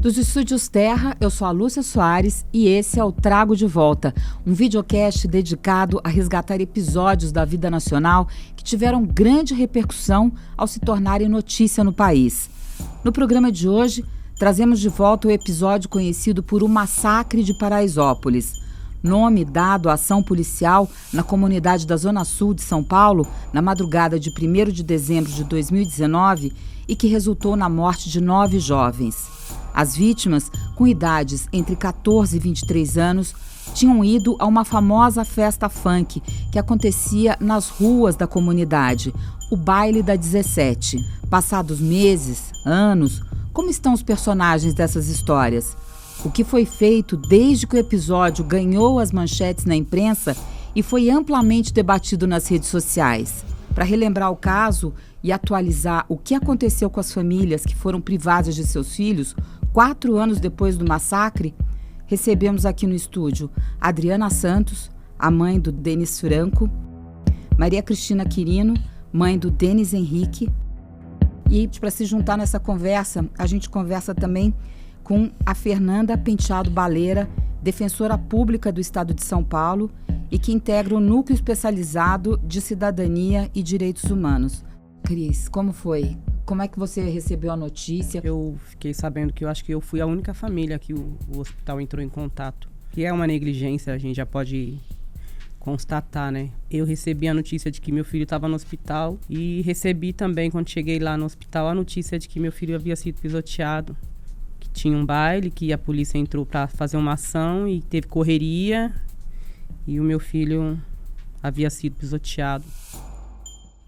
Dos estúdios Terra, eu sou a Lúcia Soares e esse é o Trago de Volta, um videocast dedicado a resgatar episódios da vida nacional que tiveram grande repercussão ao se tornarem notícia no país. No programa de hoje, trazemos de volta o episódio conhecido por O Massacre de Paraisópolis, nome dado à ação policial na comunidade da Zona Sul de São Paulo na madrugada de 1º de dezembro de 2019 e que resultou na morte de 9 jovens. As vítimas, com idades entre 14 e 23 anos, tinham ido a uma famosa festa funk que acontecia nas ruas da comunidade, o Baile da 17. Passados meses, anos, como estão os personagens dessas histórias? O que foi feito desde que o episódio ganhou as manchetes na imprensa e foi amplamente debatido nas redes sociais? Para relembrar o caso e atualizar o que aconteceu com as famílias que foram privadas de seus filhos 4 anos depois do massacre, recebemos aqui no estúdio Adriana Santos, a mãe do Denis Franco, Maria Cristina Quirino, mãe do Denis Henrique. E para se juntar nessa conversa, a gente conversa também com a Fernanda Penteado Baleira, defensora pública do Estado de São Paulo e que integra o Núcleo Especializado de Cidadania e Direitos Humanos. Cris, como foi? Como é que você recebeu a notícia? Eu fiquei sabendo que eu acho que eu fui a única família que o hospital entrou em contato. Que é uma negligência, a gente já pode constatar, né? Eu recebi a notícia de que meu filho estava no hospital e recebi também, quando cheguei lá no hospital, a notícia de que meu filho havia sido pisoteado. Que tinha um baile, que a polícia entrou para fazer uma ação e teve correria e o meu filho havia sido pisoteado.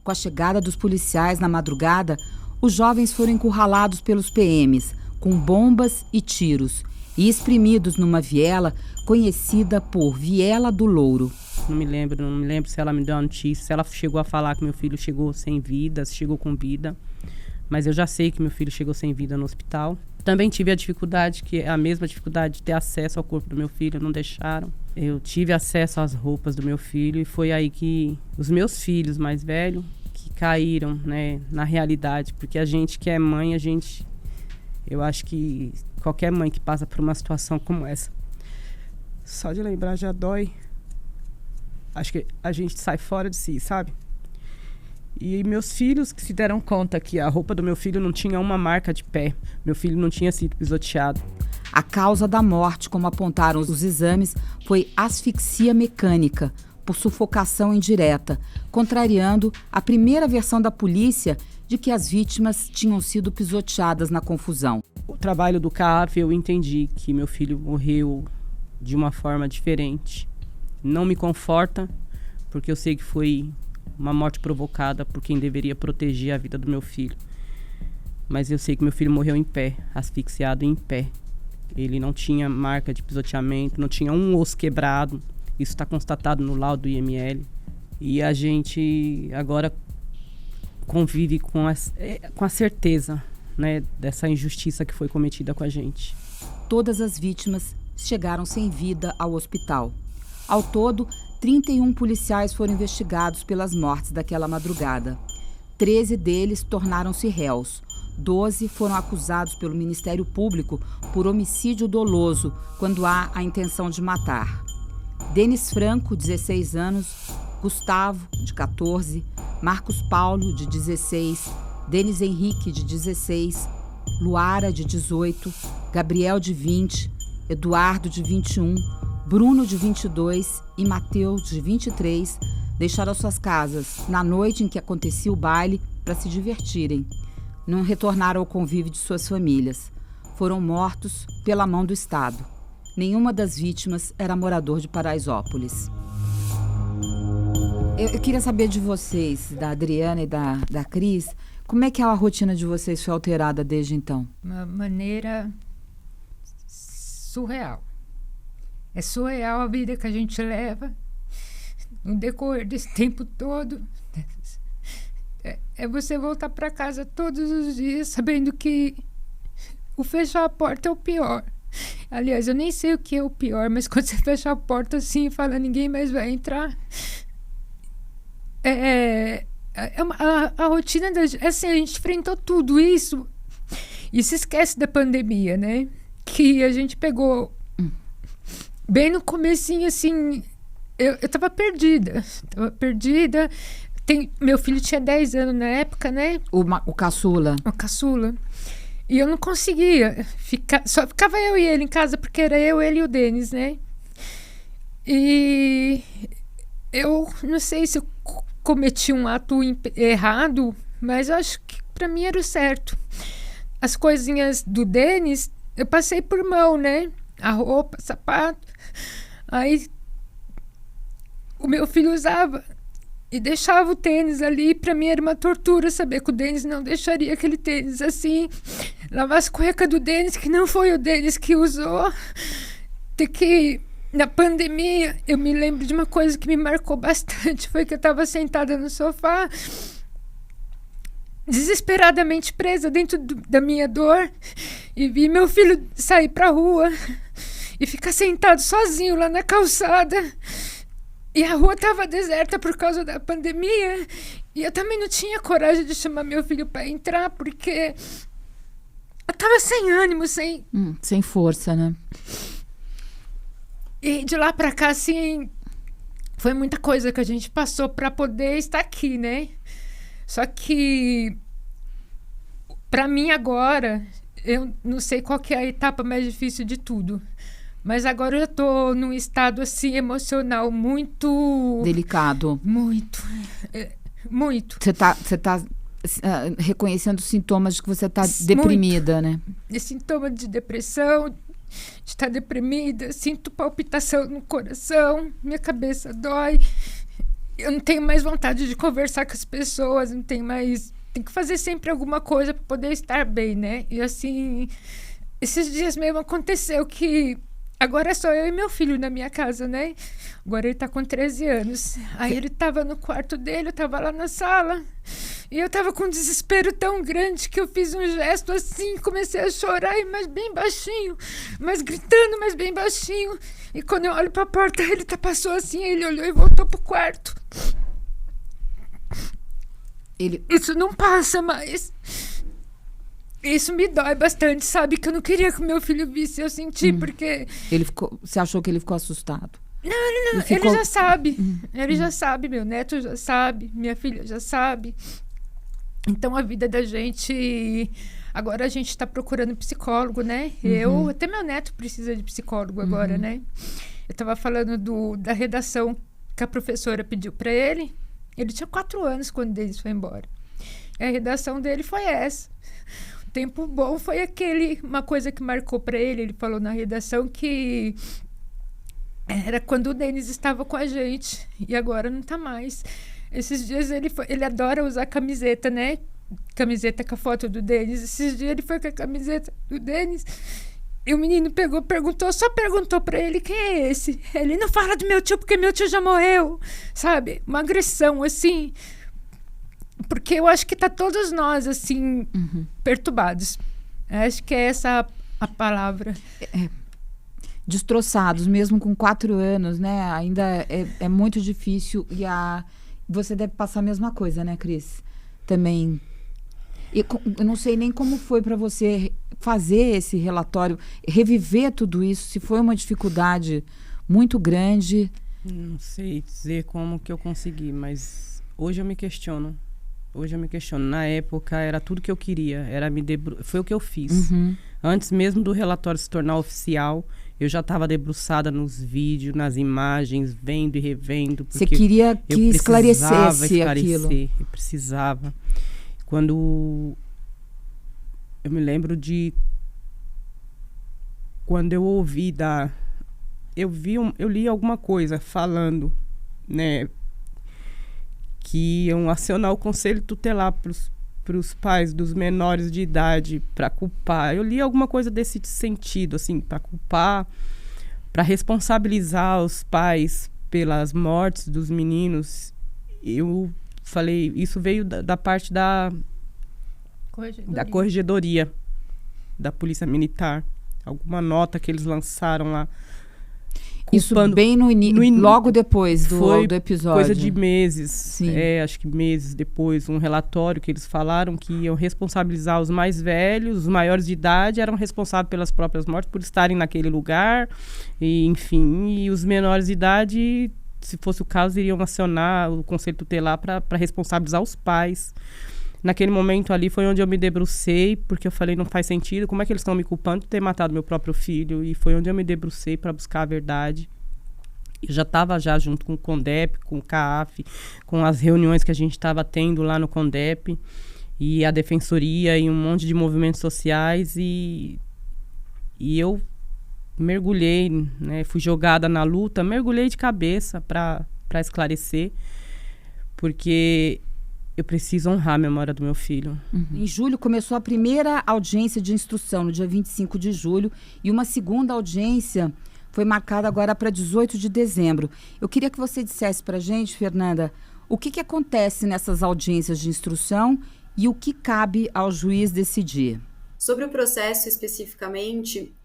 Com a chegada dos policiais na madrugada, os jovens foram encurralados pelos PMs, com bombas e tiros, e espremidos numa viela conhecida por Viela do Louro. Não me lembro se ela me deu a notícia, se ela chegou a falar que meu filho chegou sem vida, se chegou com vida. Mas eu já sei que meu filho chegou sem vida no hospital. Também tive a dificuldade, que é a mesma dificuldade de ter acesso ao corpo do meu filho, não deixaram. Eu tive acesso às roupas do meu filho e foi aí que os meus filhos mais velhos que caíram, né, na realidade. Porque a gente que é mãe, eu acho que qualquer mãe que passa por uma situação como essa, só de lembrar já dói. Acho que a gente sai fora de si, sabe? E meus filhos que se deram conta que a roupa do meu filho não tinha uma marca de pé. Meu filho não tinha sido pisoteado. A causa da morte, como apontaram os exames, foi asfixia mecânica, por sufocação indireta, contrariando a primeira versão da polícia de que as vítimas tinham sido pisoteadas na confusão. O trabalho do CAF, eu entendi que meu filho morreu de uma forma diferente. Não me conforta, porque eu sei que foi uma morte provocada por quem deveria proteger a vida do meu filho. Mas eu sei que meu filho morreu em pé, asfixiado em pé. Ele não tinha marca de pisoteamento, não tinha um osso quebrado. Isso está constatado no laudo do IML. E a gente agora convive com a certeza, né, dessa injustiça que foi cometida com a gente. Todas as vítimas chegaram sem vida ao hospital. Ao todo, 31 policiais foram investigados pelas mortes daquela madrugada. 13 deles tornaram-se réus. 12 foram acusados pelo Ministério Público por homicídio doloso, quando há a intenção de matar. Denis Franco, 16 anos, Gustavo, de 14, Marcos Paulo, de 16, Denis Henrique, de 16, Luara, de 18, Gabriel, de 20, Eduardo, de 21, Bruno, de 22 e Mateus, de 23, deixaram suas casas na noite em que acontecia o baile para se divertirem. Não retornaram ao convívio de suas famílias. Foram mortos pela mão do Estado. Nenhuma das vítimas era morador de Paraisópolis. Eu queria saber de vocês, da Adriana e da Cris, como é que a rotina de vocês foi alterada desde então? Uma maneira surreal. É surreal a vida que a gente leva no decorrer desse tempo todo. É você voltar para casa todos os dias sabendo que o fechar a porta é o pior. Aliás, eu nem sei o que é o pior, mas quando você fecha a porta assim e fala ninguém mais vai entrar, a rotina da gente, assim, a gente enfrentou tudo isso e se esquece da pandemia, né? que a gente pegou bem no comecinho, assim, eu tava perdida. Meu filho tinha 10 anos na época, né? O caçula. O caçula. E eu não conseguia ficar... Só ficava eu e ele em casa, porque era eu, ele e o Denis, né? E eu não sei se eu cometi um ato errado, mas eu acho que pra mim era o certo. As coisinhas do Denis, eu passei por mão, né? A roupa, sapato. Aí o meu filho usava e deixava o tênis ali. Pra mim era uma tortura saber que o Denis não deixaria aquele tênis assim. Lavar as cuecas do Denis, que não foi o Denis que usou. Ter que... Na pandemia, eu me lembro de uma coisa que me marcou bastante. Foi que eu estava sentada no sofá, desesperadamente presa dentro da minha dor, e vi meu filho sair pra rua e ficar sentado sozinho lá na calçada. E a rua estava deserta por causa da pandemia. E eu também não tinha coragem de chamar meu filho para entrar, porque eu estava sem ânimo, sem força, né? E de lá pra cá, assim, foi muita coisa que a gente passou pra poder estar aqui, né? Só que, pra mim agora, eu não sei qual que é a etapa mais difícil de tudo. Mas agora eu já tô num estado, assim, emocional muito... Delicado. Muito. Muito. Você tá reconhecendo sintomas de que você tá deprimida, né? Sintoma de depressão... de estar deprimida, sinto palpitação no coração, minha cabeça dói, eu não tenho mais vontade de conversar com as pessoas, não tenho mais... Tem que fazer sempre alguma coisa para poder estar bem, né? E assim, esses dias mesmo aconteceu que agora é só eu e meu filho na minha casa, né? Agora ele tá com 13 anos. Aí ele tava no quarto dele, eu tava lá na sala. E eu tava com um desespero tão grande que eu fiz um gesto assim, comecei a chorar, mas bem baixinho, mas gritando, mas bem baixinho. E quando eu olho pra porta, ele passou assim, ele olhou e voltou pro quarto. Isso não passa mais. Isso me dói bastante, sabe? Que eu não queria que meu filho visse, eu senti, porque... Você achou que ele ficou assustado? Não, ele já sabe. Ele já sabe, meu neto já sabe, minha filha já sabe. Então a vida da gente... Agora a gente tá procurando psicólogo, né? Até meu neto precisa de psicólogo agora, né? Eu tava falando da redação que a professora pediu pra ele. Ele tinha 4 anos quando o Denis foi embora. E a redação dele foi essa. O tempo bom foi uma coisa que marcou pra ele. Ele falou na redação que era quando o Denis estava com a gente. E agora não tá mais. Esses dias ele adora usar camiseta, né? Camiseta com a foto do Denis. Esses dias ele foi com a camiseta do Denis. E o menino só perguntou pra ele: quem é esse? Ele: não fala do meu tio, porque meu tio já morreu. Sabe? Uma agressão, assim. Porque eu acho que tá todos nós, assim, perturbados. Acho que é essa a palavra. Destroçados, mesmo com 4 anos, né? Ainda é muito difícil. E você deve passar a mesma coisa, né, Cris? Também. Eu não sei nem como foi para você fazer esse relatório, reviver tudo isso, se foi uma dificuldade muito grande. Não sei dizer como que eu consegui, mas hoje eu me questiono. Na época era tudo que eu queria, foi o que eu fiz. Antes mesmo do relatório se tornar oficial, eu já estava debruçada nos vídeos, nas imagens, vendo e revendo. Você queria que esclarecesse aquilo? Eu precisava. Quando eu me lembro de quando eu ouvi eu li alguma coisa falando, né, que iam acionar o conselho tutelar para os pais dos menores de idade para culpar. Eu li alguma coisa desse sentido, assim, para culpar, para responsabilizar os pais pelas mortes dos meninos. Eu falei, isso veio da parte da corregedoria da Polícia Militar. Alguma nota que eles lançaram lá. Isso bem no início, logo depois do episódio. Coisa de meses. Sim. Acho que meses depois, um relatório que eles falaram que iam responsabilizar os mais velhos, os maiores de idade eram responsáveis pelas próprias mortes, por estarem naquele lugar, e, enfim, e os menores de idade, se fosse o caso, iriam acionar o Conselho Tutelar para responsabilizar os pais. Naquele momento ali foi onde eu me debrucei, porque eu falei, não faz sentido, como é que eles estão me culpando de ter matado meu próprio filho? E foi onde eu me debrucei para buscar a verdade. Eu já estava junto com o CONDEP, com o CAAF, com as reuniões que a gente estava tendo lá no CONDEP, e a Defensoria, e um monte de movimentos sociais, e eu mergulhei, né, fui jogada na luta, mergulhei de cabeça para esclarecer, porque eu preciso honrar a memória do meu filho. Em julho começou a primeira audiência de instrução, no dia 25 de julho, e uma segunda audiência foi marcada agora para 18 de dezembro. Eu queria que você dissesse para a gente, Fernanda, o que acontece nessas audiências de instrução e o que cabe ao juiz decidir. Sobre o processo especificamente,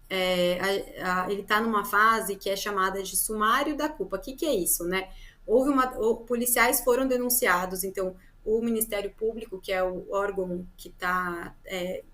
ele está numa fase que é chamada de sumário da culpa. O que é isso, né? Policiais foram denunciados, então o Ministério Público, que é o órgão que está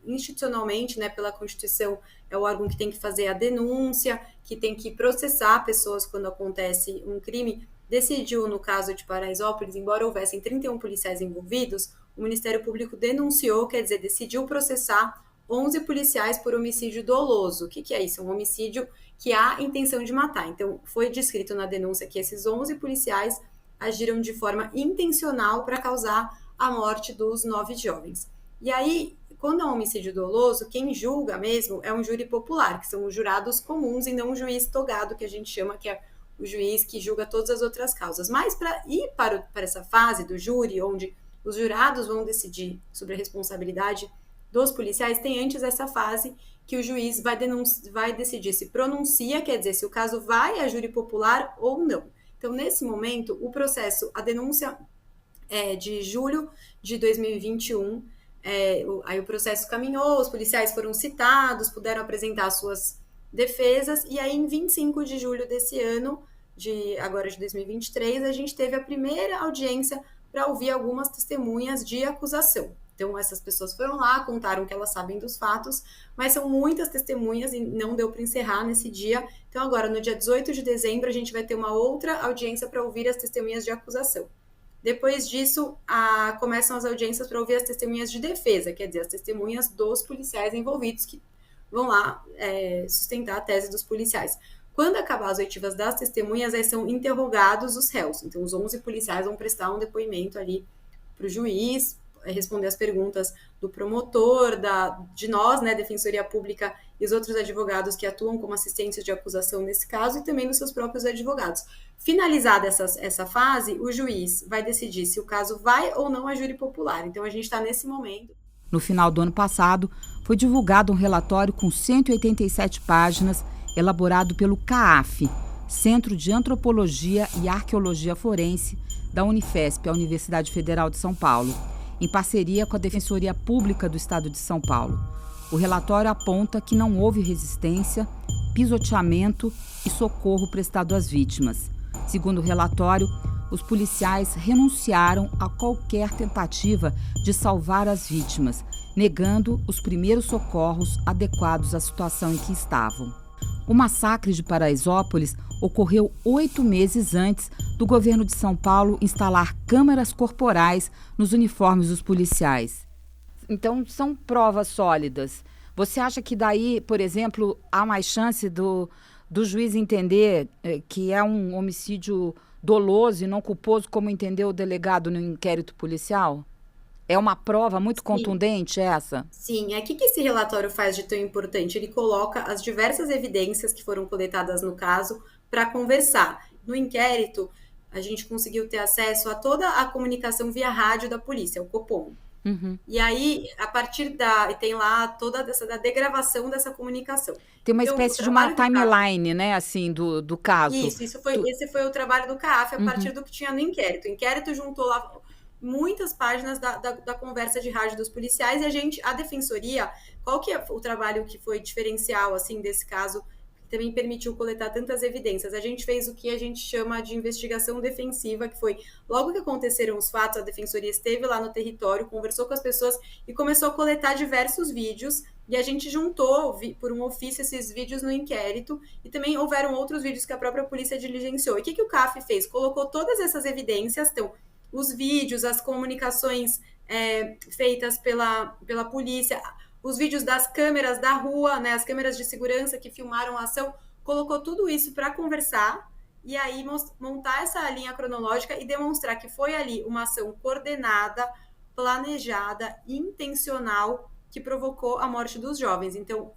institucionalmente, né, pela Constituição, é o órgão que tem que fazer a denúncia, que tem que processar pessoas quando acontece um crime, decidiu, no caso de Paraisópolis, embora houvessem 31 policiais envolvidos, o Ministério Público denunciou, quer dizer, decidiu processar 11 policiais por homicídio doloso. O que é isso? Um homicídio que há intenção de matar. Então, foi descrito na denúncia que esses 11 policiais agiram de forma intencional para causar a morte dos 9 jovens. E aí, quando é um homicídio doloso, quem julga mesmo é um júri popular, que são os jurados comuns e não um juiz togado, que a gente chama, que é o juiz que julga todas as outras causas. Mas para ir para essa fase do júri, onde os jurados vão decidir sobre a responsabilidade dos policiais, tem antes essa fase que o juiz vai decidir se pronuncia, quer dizer, se o caso vai a júri popular ou não. Então, nesse momento, a denúncia é de julho de 2021, aí o processo caminhou, os policiais foram citados, puderam apresentar suas defesas, e aí em 25 de julho desse ano, agora de 2023, a gente teve a primeira audiência para ouvir algumas testemunhas de acusação. Então, essas pessoas foram lá, contaram que elas sabem dos fatos, mas são muitas testemunhas e não deu para encerrar nesse dia. Então, agora, no dia 18 de dezembro, a gente vai ter uma outra audiência para ouvir as testemunhas de acusação. Depois disso, começam as audiências para ouvir as testemunhas de defesa, quer dizer, as testemunhas dos policiais envolvidos que vão lá sustentar a tese dos policiais. Quando acabar as oitivas das testemunhas, aí são interrogados os réus. Então, os 11 policiais vão prestar um depoimento ali para o juiz, responder as perguntas do promotor, de nós, né, Defensoria Pública, e os outros advogados que atuam como assistentes de acusação nesse caso, e também dos seus próprios advogados. Finalizada essa fase, o juiz vai decidir se o caso vai ou não a júri popular. Então, a gente está nesse momento. No final do ano passado, foi divulgado um relatório com 187 páginas, elaborado pelo CAAF, Centro de Antropologia e Arqueologia Forense, da Unifesp, a Universidade Federal de São Paulo, em parceria com a Defensoria Pública do Estado de São Paulo. O relatório aponta que não houve resistência, pisoteamento e socorro prestado às vítimas. Segundo o relatório, os policiais renunciaram a qualquer tentativa de salvar as vítimas, negando os primeiros socorros adequados à situação em que estavam. O massacre de Paraisópolis ocorreu 8 meses antes do governo de São Paulo instalar câmeras corporais nos uniformes dos policiais. Então, são provas sólidas. Você acha que daí, por exemplo, há mais chance do juiz entender que é um homicídio doloso e não culposo, como entendeu o delegado no inquérito policial? É uma prova muito contundente essa? Sim, o que esse relatório faz de tão importante? Ele coloca as diversas evidências que foram coletadas no caso para conversar. No inquérito, a gente conseguiu ter acesso a toda a comunicação via rádio da polícia, o Copom. Uhum. E aí, a partir tem lá toda da degravação dessa comunicação. Tem uma espécie de uma timeline, né, assim, do caso. Esse foi o trabalho do CAAF a partir do que tinha no inquérito. O inquérito juntou lá muitas páginas da conversa de rádio dos policiais, e a Defensoria, qual que é o trabalho que foi diferencial, assim, desse caso, também permitiu coletar tantas evidências. A gente fez o que a gente chama de investigação defensiva, que foi, logo que aconteceram os fatos, a defensoria esteve lá no território, conversou com as pessoas e começou a coletar diversos vídeos, e a gente juntou, por um ofício, esses vídeos no inquérito, e também houveram outros vídeos que a própria polícia diligenciou. E o que o CAF fez? Colocou todas essas evidências, então, os vídeos, as comunicações feitas pela polícia, os vídeos das câmeras da rua, né, as câmeras de segurança que filmaram a ação, colocou tudo isso para conversar e aí montar essa linha cronológica e demonstrar que foi ali uma ação coordenada, planejada, intencional, que provocou a morte dos jovens. Então,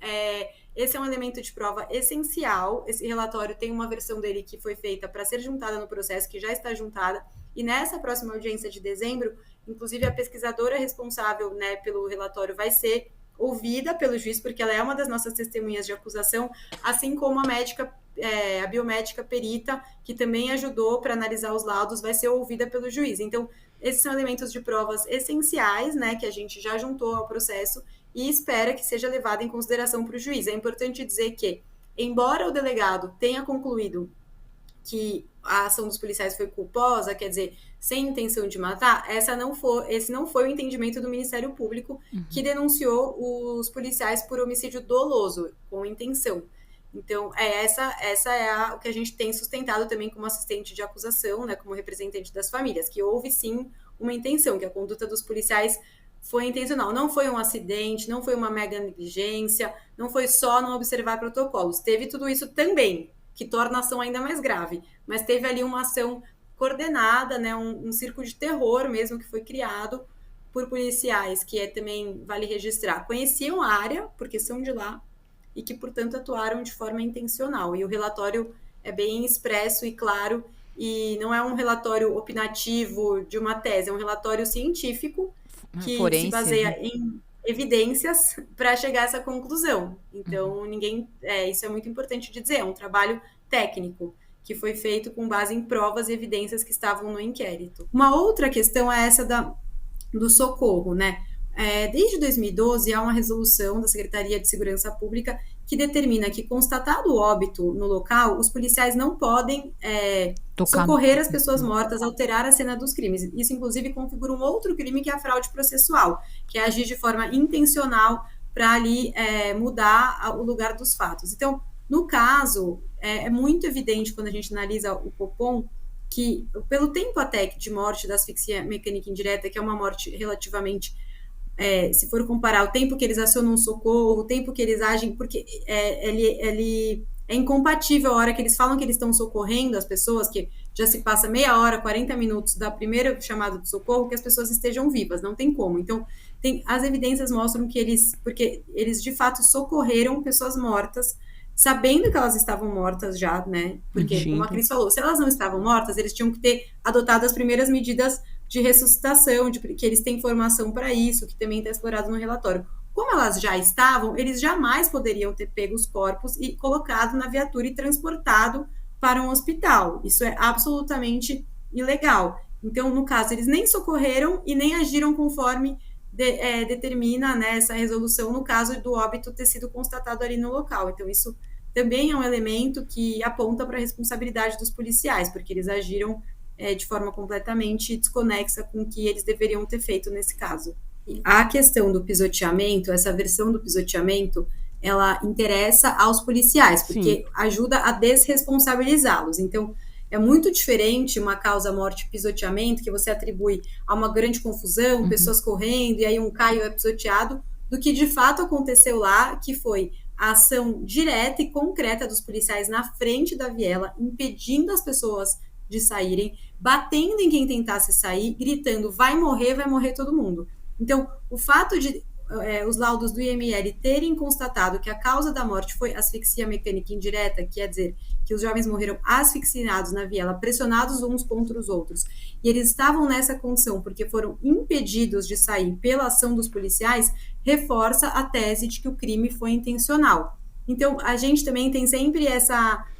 esse é um elemento de prova essencial. Esse relatório tem uma versão dele que foi feita para ser juntada no processo, que já está juntada, e nessa próxima audiência de dezembro, inclusive a pesquisadora responsável, né, pelo relatório vai ser ouvida pelo juiz, porque ela é uma das nossas testemunhas de acusação, assim como a médica, a biomédica perita, que também ajudou para analisar os laudos, vai ser ouvida pelo juiz. Então, esses são elementos de provas essenciais, né, que a gente já juntou ao processo e espera que seja levado em consideração para o juiz. É importante dizer que, embora o delegado tenha concluído que a ação dos policiais foi culposa, quer dizer, sem intenção de matar, esse não foi o entendimento do Ministério Público, que denunciou os policiais por homicídio doloso, com intenção. Então, essa é o que a gente tem sustentado também como assistente de acusação, né, como representante das famílias, que houve sim uma intenção, que a conduta dos policiais foi intencional. Não foi um acidente, não foi uma mega negligência, não foi só não observar protocolos. Teve tudo isso também, que torna a ação ainda mais grave. Mas teve ali uma ação coordenada, né, um circo de terror mesmo que foi criado por policiais, que também vale registrar, conheciam a área, porque são de lá, e que, portanto, atuaram de forma intencional. E o relatório é bem expresso e claro, e não é um relatório opinativo de uma tese, é um relatório científico que se baseia em evidências para chegar a essa conclusão. Então, isso é muito importante de dizer, é um trabalho técnico que foi feito com base em provas e evidências que estavam no inquérito. Uma outra questão é essa do socorro, né? Desde 2012, há uma resolução da Secretaria de Segurança Pública que determina que, constatado o óbito no local, os policiais não podem socorrer as pessoas mortas, alterar a cena dos crimes. Isso, inclusive, configura um outro crime, que é a fraude processual, que é agir de forma intencional para ali mudar o lugar dos fatos. Então, no caso, é muito evidente quando a gente analisa o Copom, que pelo tempo até de morte da asfixia mecânica indireta, que é uma morte relativamente, se for comparar o tempo que eles acionam o socorro, o tempo que eles agem, porque ele é incompatível a hora que eles falam que eles estão socorrendo as pessoas, que já se passa meia hora, 40 minutos da primeira chamada de socorro, que as pessoas estejam vivas, não tem como. Então, as evidências mostram que porque eles de fato socorreram pessoas mortas, sabendo que elas estavam mortas já, né? Porque, como a Cris falou, se elas não estavam mortas, eles tinham que ter adotado as primeiras medidas de ressuscitação, que eles têm formação para isso, que também está explorado no relatório. Como elas já estavam, eles jamais poderiam ter pego os corpos e colocado na viatura e transportado para um hospital. Isso é absolutamente ilegal. Então, no caso, eles nem socorreram e nem agiram conforme determina, né, essa resolução, no caso do óbito ter sido constatado ali no local. Então, isso também é um elemento que aponta para a responsabilidade dos policiais, porque eles agiram de forma completamente desconexa com o que eles deveriam ter feito nesse caso. E a questão do pisoteamento, essa versão do pisoteamento, ela interessa aos policiais, porque ajuda a desresponsabilizá-los. Então, é muito diferente uma causa morte-pisoteamento, que você atribui a uma grande confusão, pessoas correndo, e aí um Caio é pisoteado, do que de fato aconteceu lá, que foi a ação direta e concreta dos policiais na frente da viela, impedindo as pessoas de saírem, batendo em quem tentasse sair, gritando, vai morrer todo mundo. Então, o fato de os laudos do IML terem constatado que a causa da morte foi asfixia mecânica indireta, quer dizer, que os jovens morreram asfixiados na viela, pressionados uns contra os outros, e eles estavam nessa condição porque foram impedidos de sair pela ação dos policiais, reforça a tese de que o crime foi intencional. Então, a gente também tem sempre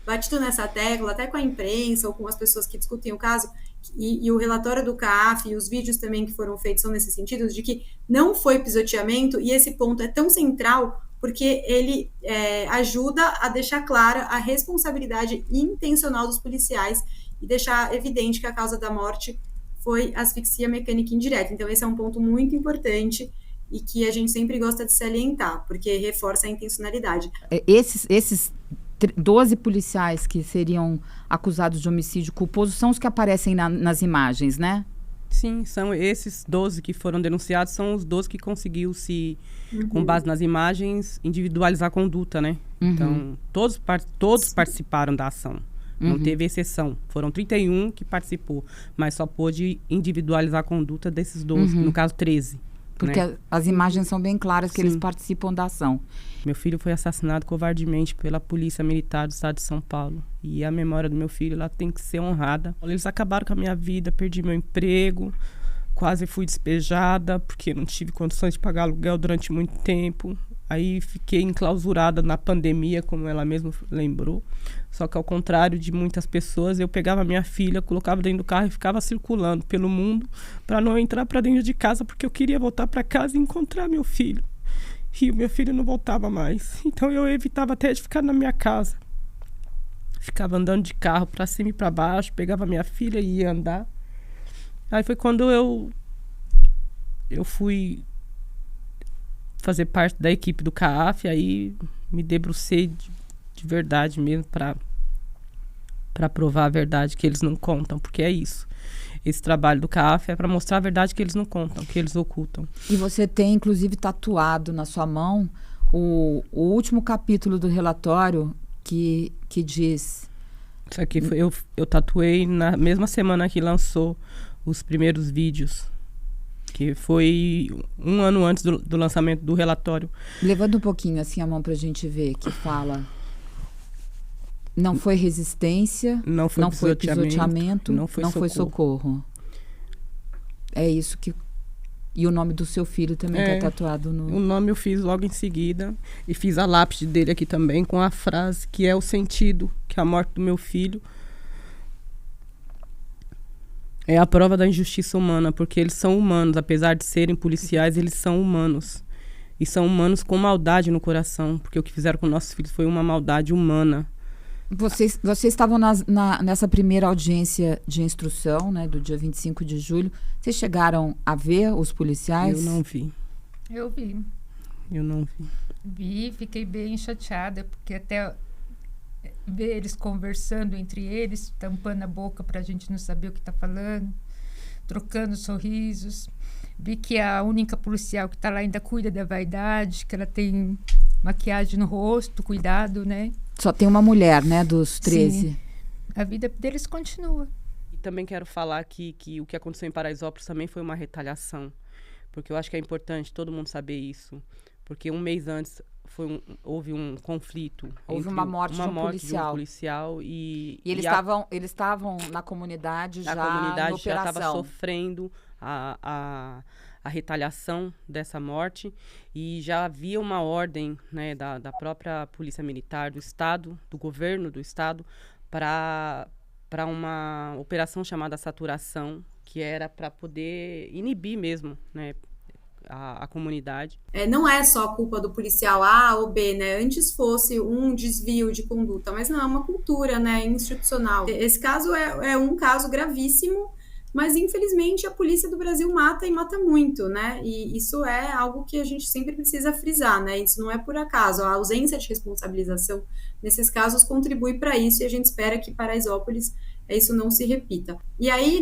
batido nessa tecla, até com a imprensa ou com as pessoas que discutem o caso, e o relatório do CAF e os vídeos também que foram feitos são nesse sentido, de que não foi pisoteamento, e esse ponto é tão central porque ele ajuda a deixar clara a responsabilidade intencional dos policiais e deixar evidente que a causa da morte foi asfixia mecânica indireta. Então, esse é um ponto muito importante e que a gente sempre gosta de salientar, porque reforça a intencionalidade. Esses 12 policiais que seriam acusados de homicídio culposo são os que aparecem nas imagens, né? Sim, são esses 12 que foram denunciados, são os 12 que conseguiu com base nas imagens, individualizar a conduta, né? Então, todos participaram da ação. Não teve exceção. Foram 31 que participou, mas só pôde individualizar a conduta desses 12, no caso 13. Porque né? as imagens são bem claras que eles participam da ação. Meu filho foi assassinado covardemente pela Polícia Militar do Estado de São Paulo. E a memória do meu filho ela tem que ser honrada. Eles acabaram com a minha vida, perdi meu emprego, quase fui despejada, porque não tive condições de pagar aluguel durante muito tempo. Aí fiquei enclausurada na pandemia, como ela mesma lembrou. Só que ao contrário de muitas pessoas, eu pegava minha filha, colocava dentro do carro e ficava circulando pelo mundo para não entrar para dentro de casa, porque eu queria voltar para casa e encontrar meu filho. E o meu filho não voltava mais. Então eu evitava até de ficar na minha casa. Ficava andando de carro para cima e para baixo, pegava minha filha e ia andar. Aí foi quando eu fui fazer parte da equipe do CAAF, aí me debrucei de verdade mesmo para provar a verdade que eles não contam, porque é isso. Esse trabalho do CAAF é para mostrar a verdade que eles não contam, que eles ocultam. E você tem, inclusive, tatuado na sua mão o último capítulo do relatório que diz... Isso aqui eu tatuei na mesma semana que lançou os primeiros vídeos, que foi 1 ano antes do lançamento do relatório. Levanta um pouquinho assim a mão pra gente ver, que fala... Não foi resistência, não foi pisoteamento, não foi socorro. É isso que... E o nome do seu filho também tá tatuado no... O nome eu fiz logo em seguida. E fiz a lápide dele aqui também, com a frase que é o sentido, que a morte do meu filho é a prova da injustiça humana, porque eles são humanos. Apesar de serem policiais, eles são humanos. E são humanos com maldade no coração, porque o que fizeram com nossos filhos foi uma maldade humana. Vocês estavam nessa primeira audiência de instrução, né, do dia 25 de julho. Vocês chegaram a ver os policiais? Eu não vi. Eu vi. Eu não vi. Vi, fiquei bem chateada, porque até ver eles conversando entre eles, tampando a boca para a gente não saber o que está falando, trocando sorrisos. Vi que a única policial que está lá ainda cuida da vaidade, que ela tem maquiagem no rosto, cuidado, né? Só tem uma mulher, né, dos 13. Sim. A vida deles continua. E também quero falar que o que aconteceu em Paraisópolis também foi uma retaliação. Porque eu acho que é importante todo mundo saber isso. Porque 1 mês antes houve um conflito. Houve uma morte de um policial. E eles estavam na comunidade já a comunidade na já operação. estava sofrendo a retaliação dessa morte, e já havia uma ordem, né, da própria Polícia Militar do Estado, do governo do Estado, para uma operação chamada saturação, que era para poder inibir mesmo, né, a comunidade. Não é só culpa do policial A ou B, né? Antes fosse um desvio de conduta, mas não, é uma cultura, né, institucional. Esse caso é um caso gravíssimo, mas infelizmente a polícia do Brasil mata e mata muito, né? E isso é algo que a gente sempre precisa frisar, né? Isso não é por acaso. A ausência de responsabilização nesses casos contribui para isso, e a gente espera que Paraisópolis isso não se repita. E aí,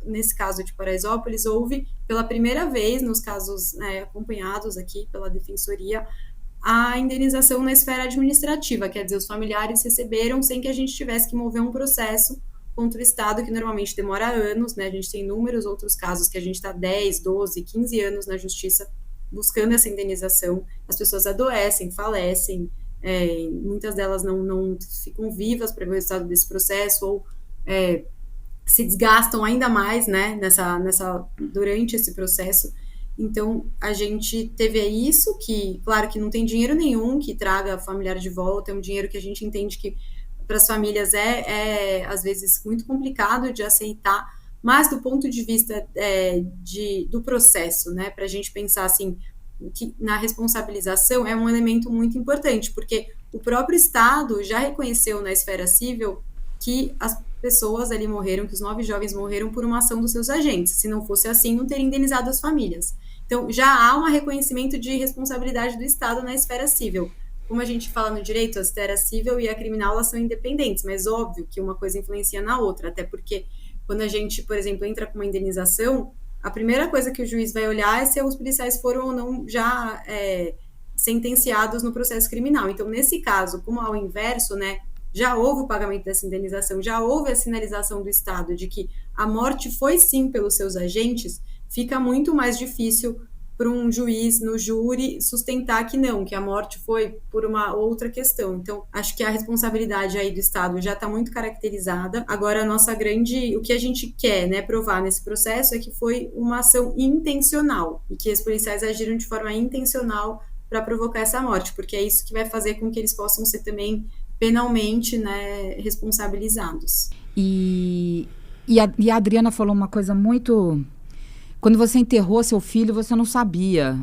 nesse caso de Paraisópolis, houve pela primeira vez, nos casos acompanhados aqui pela Defensoria, a indenização na esfera administrativa, quer dizer, os familiares receberam sem que a gente tivesse que mover um processo contra o Estado, que normalmente demora anos, né? A gente tem inúmeros outros casos que a gente está 10, 12, 15 anos na justiça buscando essa indenização. As pessoas adoecem, falecem, muitas delas não ficam vivas para ver o resultado desse processo, ou se desgastam ainda mais, né, durante esse processo. Então, a gente teve isso, que, claro, que não tem dinheiro nenhum que traga familiar de volta, é um dinheiro que a gente entende que para as famílias às vezes, muito complicado de aceitar, mas do ponto de vista do processo, né, para a gente pensar assim, que na responsabilização é um elemento muito importante, porque o próprio Estado já reconheceu na esfera civil que as pessoas ali morreram, que os 9 jovens morreram por uma ação dos seus agentes. Se não fosse assim, não teria indenizado as famílias. Então, já há um reconhecimento de responsabilidade do Estado na esfera civil. Como a gente fala no direito, a esfera civil e a criminal, elas são independentes, mas óbvio que uma coisa influencia na outra, até porque quando a gente, por exemplo, entra com uma indenização, a primeira coisa que o juiz vai olhar é se os policiais foram ou não já sentenciados no processo criminal. Então, nesse caso, como ao inverso, né, já houve o pagamento dessa indenização, já houve a sinalização do Estado de que a morte foi sim pelos seus agentes, fica muito mais difícil para um juiz no júri sustentar que não, que a morte foi por uma outra questão. Então, acho que a responsabilidade aí do Estado já está muito caracterizada. Agora, o que a gente quer, né, provar nesse processo é que foi uma ação intencional e que os policiais agiram de forma intencional para provocar essa morte, porque é isso que vai fazer com que eles possam ser também penalmente, né, responsabilizados. E a Adriana falou uma coisa muito... Quando você enterrou seu filho, você não sabia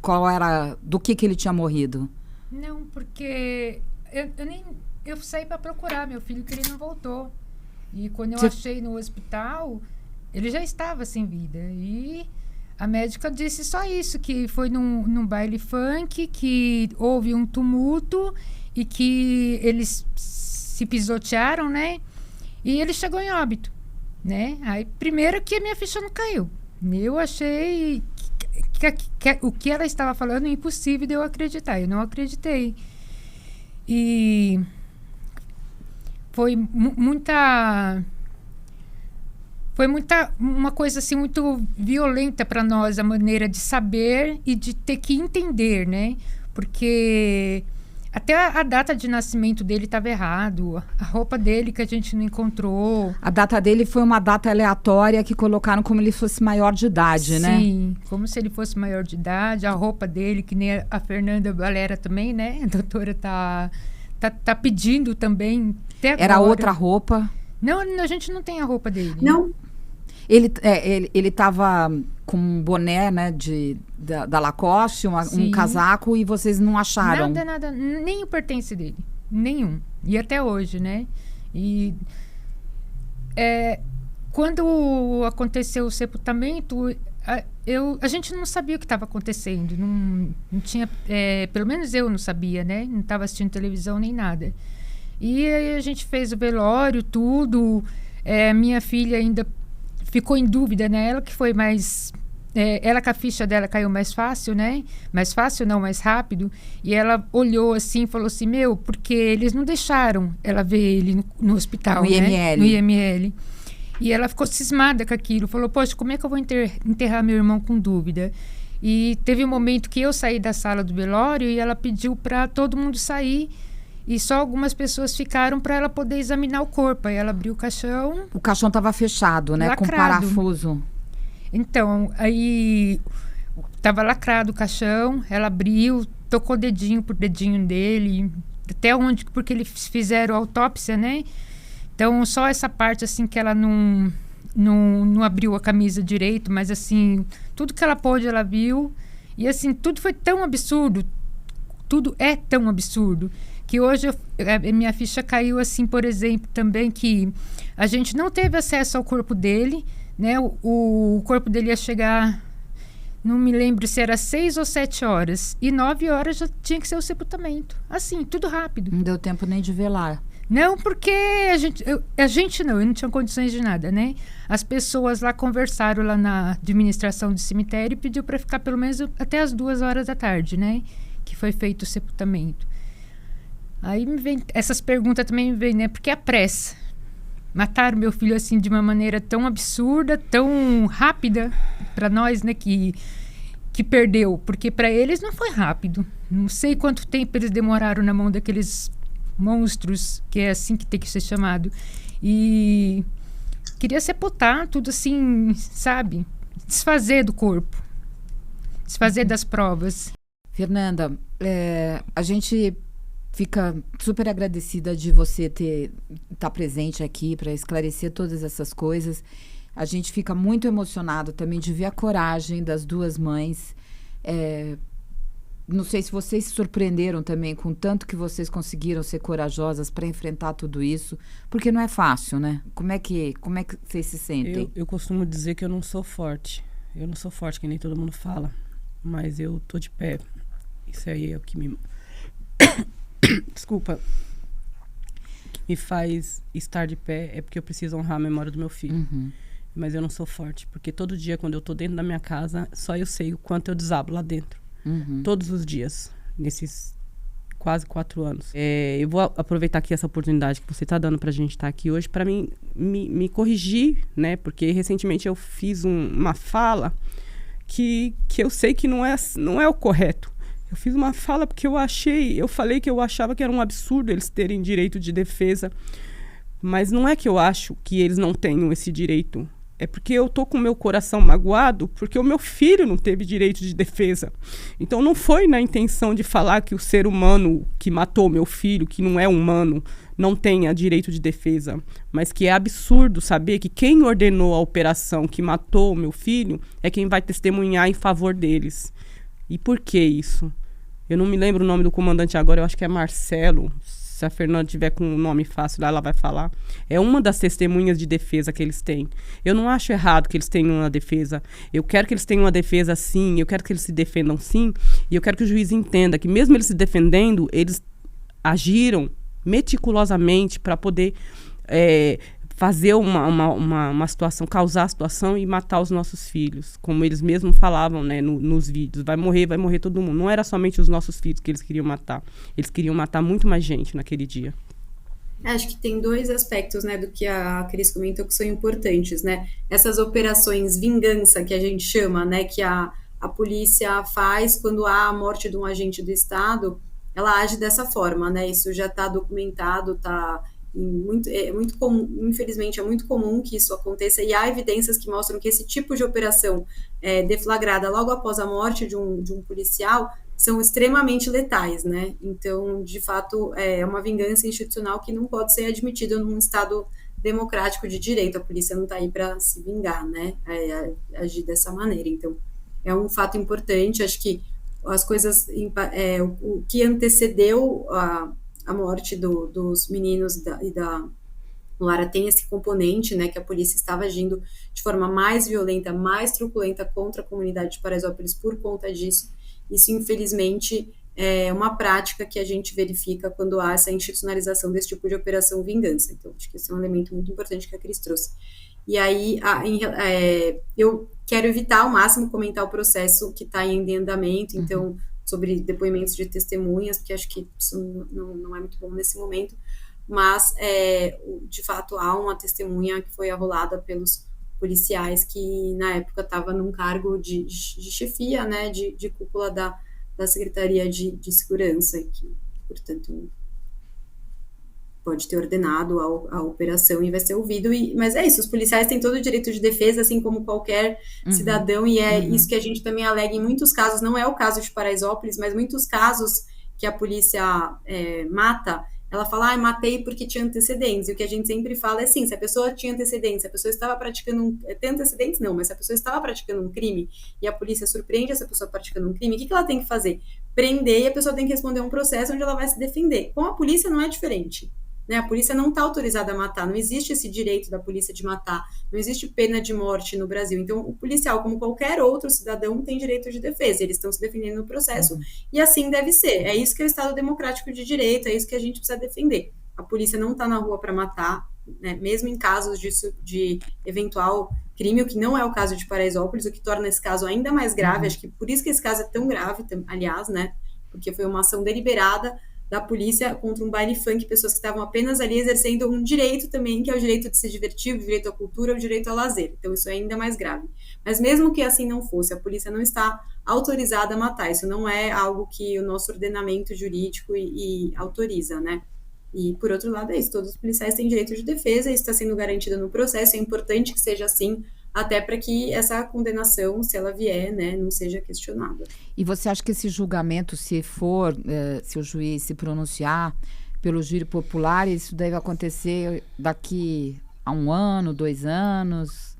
qual era, do que ele tinha morrido? Não, porque eu saí para procurar meu filho, que ele não voltou. E quando eu achei no hospital, ele já estava sem vida. E a médica disse só isso, que foi num baile funk, que houve um tumulto e que eles se pisotearam, né? E ele chegou em óbito. Né? Aí, primeiro que a minha ficha não caiu. Eu achei que o que ela estava falando é impossível de eu acreditar. Eu não acreditei. E foi uma coisa assim muito violenta para nós, a maneira de saber e de ter que entender, né? Porque até a data de nascimento dele estava errado, a roupa dele que a gente não encontrou. A data dele foi uma data aleatória que colocaram como ele fosse maior de idade, né? Sim, como se ele fosse maior de idade. A roupa dele, que nem a Fernanda Valera também, né? A doutora tá pedindo também até agora. Era outra roupa? Não, a gente não tem a roupa dele. Não. Ele estava com um boné, né, da Lacoste, um casaco, e vocês não acharam? Nada, nem o pertence dele, nenhum. E até hoje, né? E quando aconteceu o sepultamento, a gente não sabia o que estava acontecendo, não tinha, pelo menos eu não sabia, né? Não estava assistindo televisão nem nada. E aí a gente fez o velório, tudo. Minha filha ainda ficou em dúvida, né? Ela que foi mais... ela que a ficha dela caiu mais fácil, né? Mais fácil não, mais rápido. E ela olhou assim e falou assim, porque eles não deixaram ela ver ele no hospital, no IML. No IML. E ela ficou cismada com aquilo. Falou, poxa, como é que eu vou enterrar meu irmão com dúvida? E teve um momento que eu saí da sala do velório e ela pediu para todo mundo sair. E só algumas pessoas ficaram para ela poder examinar o corpo. Aí ela abriu o caixão. O caixão estava fechado, né? Lacrado. Com parafuso. Então, aí estava lacrado o caixão. Ela abriu, tocou dedinho por dedinho dele. Até onde, porque eles fizeram a autópsia, né? Então, só essa parte, assim, que ela não abriu a camisa direito. Mas, assim, tudo que ela pôde, ela viu. E, assim, tudo foi tão absurdo. Tudo é tão absurdo. Que hoje minha ficha caiu assim, por exemplo, também que a gente não teve acesso ao corpo dele, né? O corpo dele ia chegar, não me lembro se era 6 ou 7 horas, e 9 horas já tinha que ser o sepultamento. Assim, tudo rápido. Não deu tempo nem de velar. Não, porque eu não tinha condições de nada, né? As pessoas lá conversaram lá na administração do cemitério e pediu para ficar pelo menos até as 2 horas da tarde, né? Que foi feito o sepultamento. Aí me vem, essas perguntas também me vêm, né? Porque a pressa. Mataram meu filho assim de uma maneira tão absurda, tão rápida para nós, né? Que perdeu. Porque para eles não foi rápido. Não sei quanto tempo eles demoraram na mão daqueles monstros, que é assim que tem que ser chamado. E queria sepultar tudo assim, sabe? Desfazer do corpo. Desfazer das provas. Fernanda, a gente fica super agradecida de você estar presente aqui para esclarecer todas essas coisas. A gente fica muito emocionado também de ver a coragem das duas mães Não sei se vocês se surpreenderam também com tanto que vocês conseguiram ser corajosas para enfrentar tudo isso, porque não é fácil, né? Como é que vocês se sentem? Eu costumo dizer que eu não sou forte. Eu não sou forte, que nem todo mundo fala. Mas eu tô de pé. Isso aí é o que me... Desculpa. O que me faz estar de pé é porque eu preciso honrar a memória do meu filho. Mas eu não sou forte. Porque todo dia, quando eu tô dentro da minha casa, só eu sei o quanto eu desabo lá dentro. Todos os dias, nesses quase 4 anos. Eu vou aproveitar aqui essa oportunidade que você está dando para a gente estar aqui hoje para me corrigir, né? Porque recentemente eu fiz uma fala que eu sei que não é o correto. Eu fiz uma fala porque eu falei que eu achava que era um absurdo eles terem direito de defesa, mas não é que eu acho que eles não tenham esse direito. É porque eu tô com o meu coração magoado porque o meu filho não teve direito de defesa. Então não foi na intenção de falar que o ser humano que matou meu filho, que não é humano, não tenha direito de defesa. Mas que é absurdo saber que quem ordenou a operação que matou o meu filho é quem vai testemunhar em favor deles. E por que isso? Eu não me lembro o nome do comandante agora, eu acho que é Marcelo. Se a Fernanda tiver com um nome fácil lá, ela vai falar. É uma das testemunhas de defesa que eles têm. Eu não acho errado que eles tenham uma defesa. Eu quero que eles tenham uma defesa sim, eu quero que eles se defendam sim, e eu quero que o juiz entenda que mesmo eles se defendendo, eles agiram meticulosamente para poder fazer uma situação, causar a situação e matar os nossos filhos, como eles mesmos falavam, né, nos vídeos. Vai morrer todo mundo. Não era somente os nossos filhos que eles queriam matar. Eles queriam matar muito mais gente naquele dia. Acho que tem 2 aspectos, né, do que a Cris comentou que são importantes, né? Essas operações vingança que a gente chama, né, que a polícia faz quando há a morte de um agente do Estado, ela age dessa forma, né? Isso já está documentado, está... muito comum, infelizmente é muito comum que isso aconteça, e há evidências que mostram que esse tipo de operação deflagrada logo após a morte de um policial são extremamente letais, né? Então, de fato, é uma vingança institucional que não pode ser admitida num Estado democrático de direito. A polícia não está aí para se vingar, né? Agir dessa maneira. Então, é um fato importante. Acho que as coisas, o que antecedeu a morte dos meninos e da Lara tem esse componente, né, que a polícia estava agindo de forma mais violenta, mais truculenta contra a comunidade de Paraisópolis por conta disso. Isso, infelizmente, é uma prática que a gente verifica quando há essa institucionalização desse tipo de operação vingança. Então, acho que esse é um elemento muito importante que a Cris trouxe. E aí, eu quero evitar ao máximo comentar o processo que está em andamento, então... sobre depoimentos de testemunhas, porque acho que isso não é muito bom nesse momento, mas, de fato, há uma testemunha que foi arrolada pelos policiais que, na época, estava num cargo de chefia, né, de cúpula da Secretaria de Segurança, que, portanto, pode ter ordenado a operação e vai ser ouvido. Mas é isso, os policiais têm todo o direito de defesa, assim como qualquer cidadão, e isso que a gente também alega em muitos casos. Não é o caso de Paraisópolis, mas muitos casos que a polícia mata, ela fala, matei porque tinha antecedentes. E o que a gente sempre fala é assim, se a pessoa tinha antecedentes, se a pessoa estava praticando tem antecedentes não, mas se a pessoa estava praticando um crime e a polícia surpreende essa pessoa praticando um crime, o que ela tem que fazer? Prender, e a pessoa tem que responder a um processo onde ela vai se defender. Com a polícia não é diferente. Né, a polícia não está autorizada a matar, não existe esse direito da polícia de matar, não existe pena de morte no Brasil. Então, o policial, como qualquer outro cidadão, tem direito de defesa, eles estão se defendendo no processo, e assim deve ser. É isso que é o Estado democrático de direito, é isso que a gente precisa defender. A polícia não está na rua para matar, né, mesmo em casos de eventual crime, o que não é o caso de Paraisópolis, o que torna esse caso ainda mais grave, acho que por isso que esse caso é tão grave, aliás, né, porque foi uma ação deliberada da polícia contra um baile funk, pessoas que estavam apenas ali exercendo um direito também, que é o direito de se divertir, o direito à cultura, o direito ao lazer. Então, isso é ainda mais grave. Mas mesmo que assim não fosse, a polícia não está autorizada a matar. Isso não é algo que o nosso ordenamento jurídico e autoriza, né? E, por outro lado, é isso. Todos os policiais têm direito de defesa, isso está sendo garantido no processo. É importante que seja assim, até para que essa condenação, se ela vier, né, não seja questionada. E você acha que esse julgamento, se o juiz se pronunciar pelo júri popular, isso deve acontecer daqui a 1 ano, 2 anos?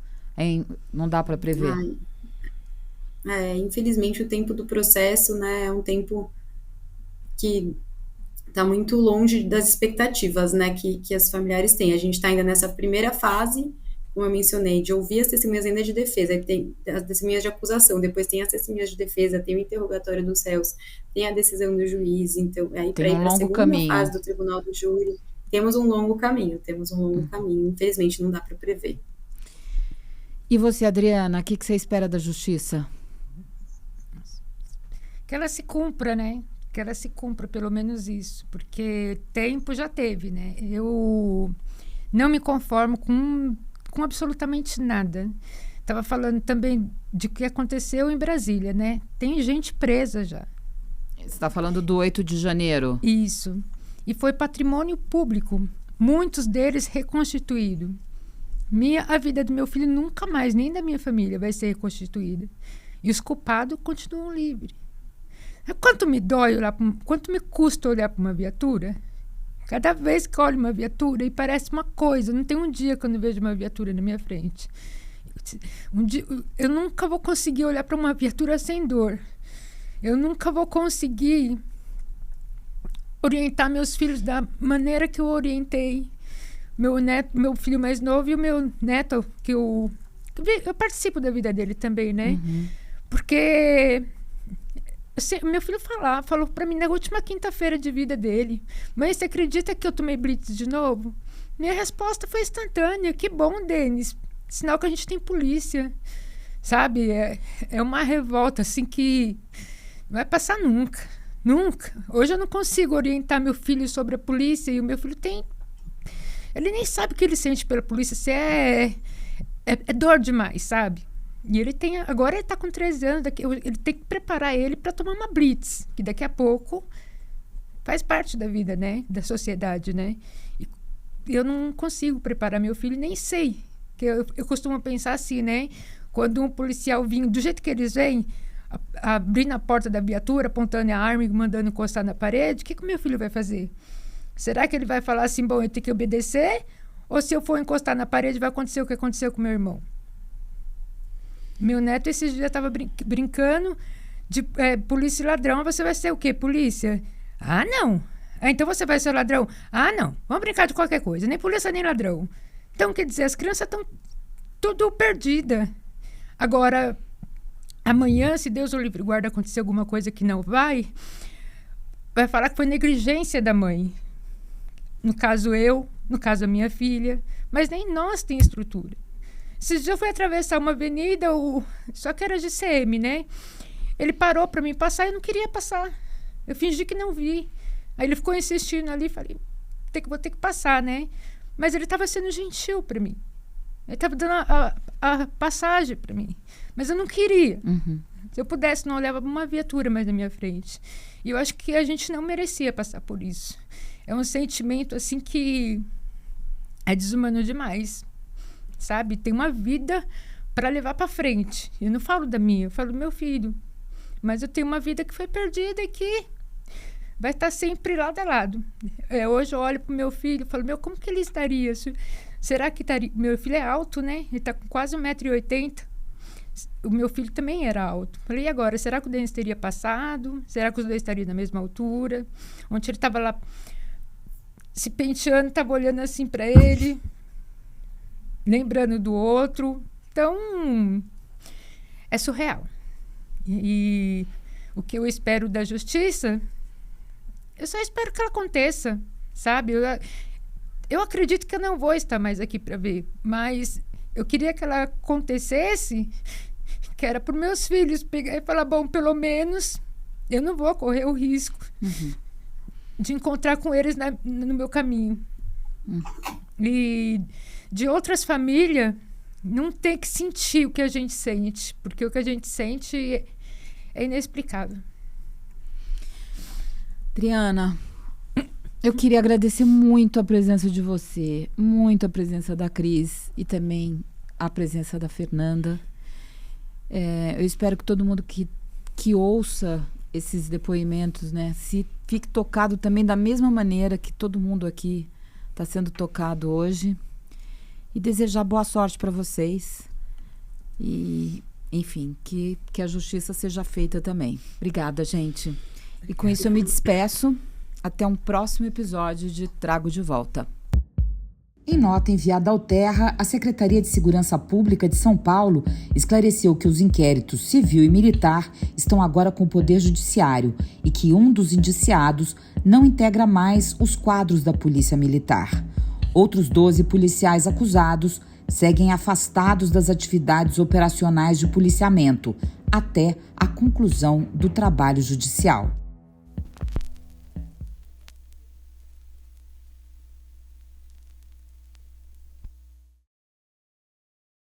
Não dá para prever? infelizmente, o tempo do processo, né, é um tempo que está muito longe das expectativas, né, que as familiares têm. A gente está ainda nessa primeira fase, como eu mencionei, de ouvir as testemunhas ainda de defesa, aí tem as testemunhas de acusação, depois tem as testemunhas de defesa, tem o interrogatório dos réus, tem a decisão do juiz, então aí para ir para a segunda fase do tribunal do júri, temos um longo caminho, infelizmente não dá para prever. E você, Adriana, o que você espera da justiça? Que ela se cumpra, né? Que ela se cumpra, pelo menos isso, porque tempo já teve, né? Eu não me conformo com absolutamente nada. Estava falando também de que aconteceu em Brasília, né? Tem gente presa já. Você está falando do 8 de janeiro? Isso. E foi patrimônio público, muitos deles reconstituídos. A vida do meu filho nunca mais, nem da minha família, vai ser reconstituída. E os culpados continuam livres. Quanto me dói olhar, quanto me custa olhar para uma viatura? Cada vez que olho uma viatura e parece uma coisa, não tem um dia que eu não vejo uma viatura na minha frente. Eu nunca vou conseguir olhar para uma viatura sem dor. Eu nunca vou conseguir orientar meus filhos da maneira que eu orientei meu filho mais novo e o meu neto, que eu participo da vida dele também, né? Uhum. Porque meu filho falou para mim na última quinta-feira de vida dele: mãe, você acredita que eu tomei blitz de novo? Minha resposta foi instantânea: que bom, Denis, sinal que a gente tem polícia, sabe? É uma revolta assim que não vai passar nunca. Hoje eu não consigo orientar meu filho sobre a polícia, e o meu filho ele nem sabe o que ele sente pela polícia, se é dor demais, sabe? E agora ele está com 13 anos, ele tem que preparar ele para tomar uma blitz, que daqui a pouco faz parte da vida, né? Da sociedade, né? E eu não consigo preparar meu filho, nem sei. Que eu costumo pensar assim, né? Quando um policial vinha, do jeito que eles vêm, abrindo a porta da viatura, apontando a arma e mandando encostar na parede, o que o meu filho vai fazer? Será que ele vai falar assim, bom, eu tenho que obedecer? Ou se eu for encostar na parede, vai acontecer o que aconteceu com meu irmão? Meu neto esses dias estava brincando de polícia e ladrão. Você vai ser o quê? Polícia? Ah, não. Então você vai ser ladrão? Ah, não. Vamos brincar de qualquer coisa. Nem polícia, nem ladrão. Então, quer dizer, as crianças estão tudo perdidas. Agora, amanhã, se Deus o livre guarda, acontecer alguma coisa que não vai falar que foi negligência da mãe. No caso eu, no caso a minha filha. Mas nem nós tem estrutura. Esses dias eu fui atravessar uma avenida, só que era GCM, né? Ele parou para mim passar e eu não queria passar. Eu fingi que não vi. Aí ele ficou insistindo ali, falei, vou ter que passar, né? Mas ele estava sendo gentil para mim. Ele estava dando a passagem para mim. Mas eu não queria. Uhum. Se eu pudesse, não olhava uma viatura mais na minha frente. E eu acho que a gente não merecia passar por isso. É um sentimento, assim, que é desumano demais. Sabe? Tem uma vida para levar para frente. Eu não falo da minha, eu falo do meu filho. Mas eu tenho uma vida que foi perdida e que vai estar sempre lado a lado. Hoje eu olho para o meu filho e falo, como que ele estaria? Será que estaria... Meu filho é alto, né? Ele está com quase 1,80 m. O meu filho também era alto. Falei, e agora? Será que o Denis teria passado? Será que os dois estariam na mesma altura? Ontem ele estava lá se penteando, estava olhando assim para ele, lembrando do outro. Então, é surreal. E o que eu espero da justiça, eu só espero que ela aconteça, sabe? Eu acredito que eu não vou estar mais aqui para ver, mas eu queria que ela acontecesse, que era para os meus filhos pegar e falar, bom, pelo menos eu não vou correr o risco de encontrar com eles no meu caminho. E de outras famílias, não ter que sentir o que a gente sente, porque o que a gente sente é inexplicável. Adriana, eu queria agradecer muito a presença de você, muito a presença da Cris e também a presença da Fernanda. Eu espero que todo mundo que ouça esses depoimentos, né, se fique tocado também da mesma maneira que todo mundo aqui está sendo tocado hoje. E desejar boa sorte para vocês. E enfim, que a justiça seja feita também. Obrigada, gente. E com isso eu me despeço. Até um próximo episódio de Trago de Volta. Em nota enviada ao Terra, a Secretaria de Segurança Pública de São Paulo esclareceu que os inquéritos civil e militar estão agora com o Poder Judiciário e que um dos indiciados não integra mais os quadros da Polícia Militar. Outros 12 policiais acusados seguem afastados das atividades operacionais de policiamento até a conclusão do trabalho judicial.